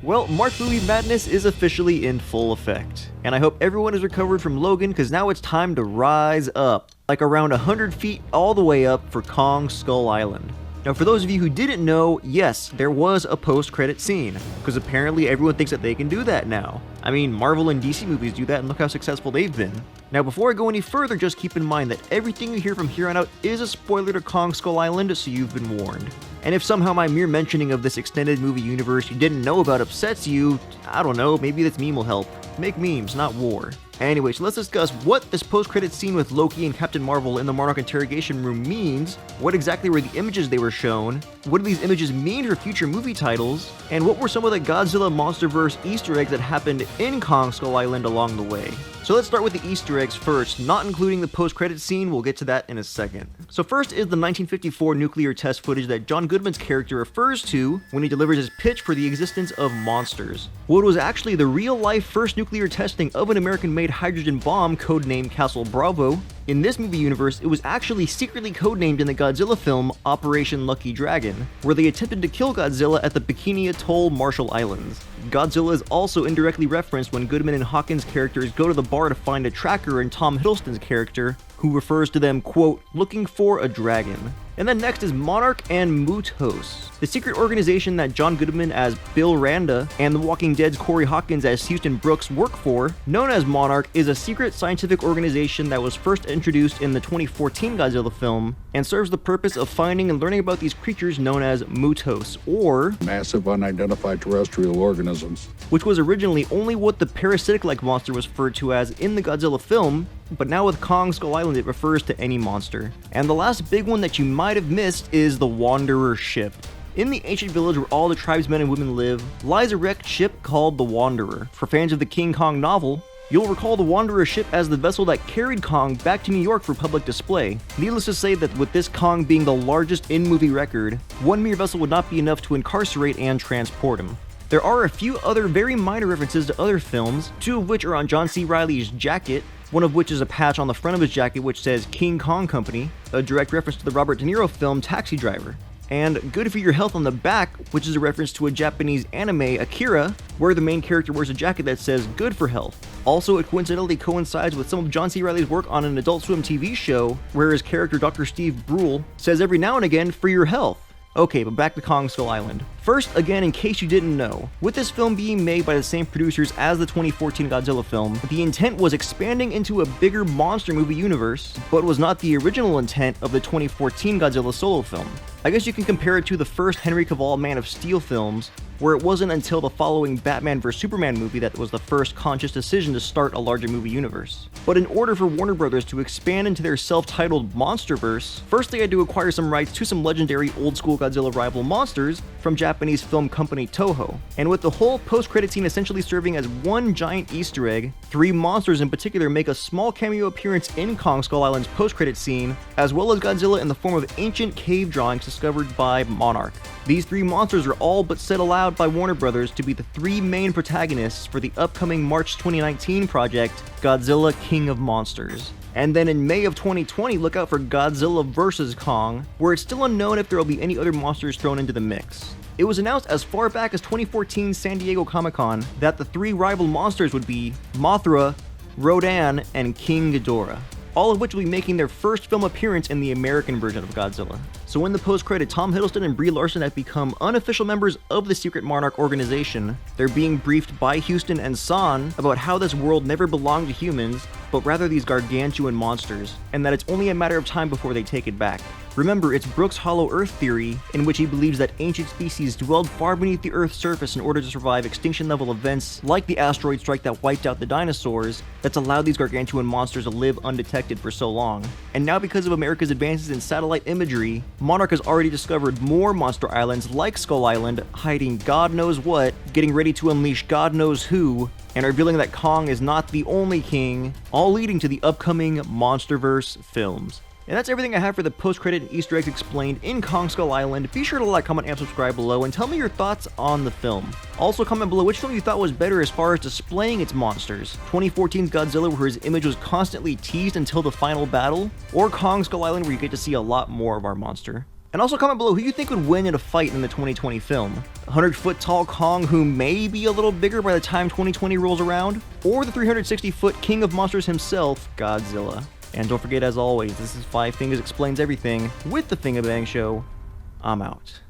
Well, March movie madness is officially in full effect, and I hope everyone has recovered from Logan because now it's time to rise up, like around 100 feet all the way up for Kong Skull Island. Now for those of you who didn't know, yes, there was a post-credit scene, because apparently everyone thinks that they can do that now. I mean, Marvel and DC movies do that and look how successful they've been. Now before I go any further, just keep in mind that everything you hear from here on out is a spoiler to Kong Skull Island, so you've been warned. And if somehow my mere mentioning of this extended movie universe you didn't know about upsets you, I don't know, maybe this meme will help. Make memes, not war. Anyway, so let's discuss what this post-credits scene with Loki and Captain Marvel in the Monarch interrogation room means, what exactly were the images they were shown, what do these images mean for future movie titles, and what were some of the Godzilla Monsterverse Easter eggs that happened in Kong Skull Island along the way. So let's start with the Easter eggs first, not including the post-credits scene, we'll get to that in a second. So first is the 1954 nuclear test footage that John Goodman's character refers to when he delivers his pitch for the existence of monsters. What was actually the real-life first nuclear testing of an American-made hydrogen bomb codenamed Castle Bravo. In this movie universe, it was actually secretly codenamed in the Godzilla film Operation Lucky Dragon, where they attempted to kill Godzilla at the Bikini Atoll Marshall Islands. Godzilla is also indirectly referenced when Goodman and Hawkins' characters go to the bar to find a tracker in Tom Hiddleston's character, who refers to them, quote, looking for a dragon. And then next is Monarch and Mutos, the secret organization that John Goodman as Bill Randa and The Walking Dead's Corey Hawkins as Houston Brooks work for. Known as Monarch is a secret scientific organization that was first introduced in the 2014 Godzilla film and serves the purpose of finding and learning about these creatures known as Mutos, or massive unidentified terrestrial organisms, which was originally only what the parasitic-like monster was referred to as in the Godzilla film, but now with Kong Skull Island it refers to any monster. And the last big one that you might have missed is the Wanderer ship. In the ancient village where all the tribesmen and women live, lies a wrecked ship called the Wanderer. For fans of the King Kong novel, you'll recall the Wanderer ship as the vessel that carried Kong back to New York for public display. Needless to say that with this Kong being the largest in-movie record, one mere vessel would not be enough to incarcerate and transport him. There are a few other very minor references to other films, two of which are on John C. Reilly's jacket, one of which is a patch on the front of his jacket which says King Kong Company, a direct reference to the Robert De Niro film Taxi Driver. And Good for Your Health on the back, which is a reference to a Japanese anime, Akira, where the main character wears a jacket that says Good for Health. Also, it coincidentally coincides with some of John C. Reilly's work on an Adult Swim TV show, where his character Dr. Steve Brule says every now and again, for your health. Okay, but back to Kong Skull Island. First, again, in case you didn't know, with this film being made by the same producers as the 2014 Godzilla film, the intent was expanding into a bigger monster movie universe, but was not the original intent of the 2014 Godzilla solo film. I guess you can compare it to the first Henry Cavill Man of Steel films, where it wasn't until the following Batman vs Superman movie that was the first conscious decision to start a larger movie universe. But in order for Warner Brothers to expand into their self-titled Monsterverse, first they had to acquire some rights to some legendary old-school Godzilla rival monsters from Japanese film company Toho. And with the whole post-credit scene essentially serving as one giant Easter egg, three monsters in particular make a small cameo appearance in Kong Skull Island's post-credit scene, as well as Godzilla in the form of ancient cave drawings discovered by Monarch. These three monsters are all but said aloud by Warner Brothers to be the three main protagonists for the upcoming March 2019 project, Godzilla King of Monsters. And then in May of 2020, look out for Godzilla vs. Kong, where it's still unknown if there will be any other monsters thrown into the mix. It was announced as far back as 2014 San Diego Comic-Con that the three rival monsters would be Mothra, Rodan, and King Ghidorah, all of which will be making their first film appearance in the American version of Godzilla. So in the post-credit, Tom Hiddleston and Brie Larson have become unofficial members of the secret Monarch organization. They're being briefed by Houston and San about how this world never belonged to humans, but rather these gargantuan monsters, and that it's only a matter of time before they take it back. Remember, it's Brooks' Hollow Earth theory, in which he believes that ancient species dwelled far beneath the Earth's surface in order to survive extinction-level events like the asteroid strike that wiped out the dinosaurs, that's allowed these gargantuan monsters to live undetected for so long. And now because of America's advances in satellite imagery, Monarch has already discovered more monster islands like Skull Island, hiding God knows what, getting ready to unleash God knows who, and revealing that Kong is not the only king, all leading to the upcoming Monsterverse films. And that's everything I have for the post-credit and Easter eggs explained in Kong Skull Island. Be sure to like, comment, and subscribe below, and tell me your thoughts on the film. Also comment below which film you thought was better as far as displaying its monsters. 2014's Godzilla, where his image was constantly teased until the final battle, or Kong Skull Island, where you get to see a lot more of our monster. And also comment below who you think would win in a fight in the 2020 film. The 100-foot tall Kong who may be a little bigger by the time 2020 rolls around, or the 360-foot king of monsters himself, Godzilla. And don't forget, as always, this is 5 Fingers Explains Everything with the Fingerbang Show. I'm out.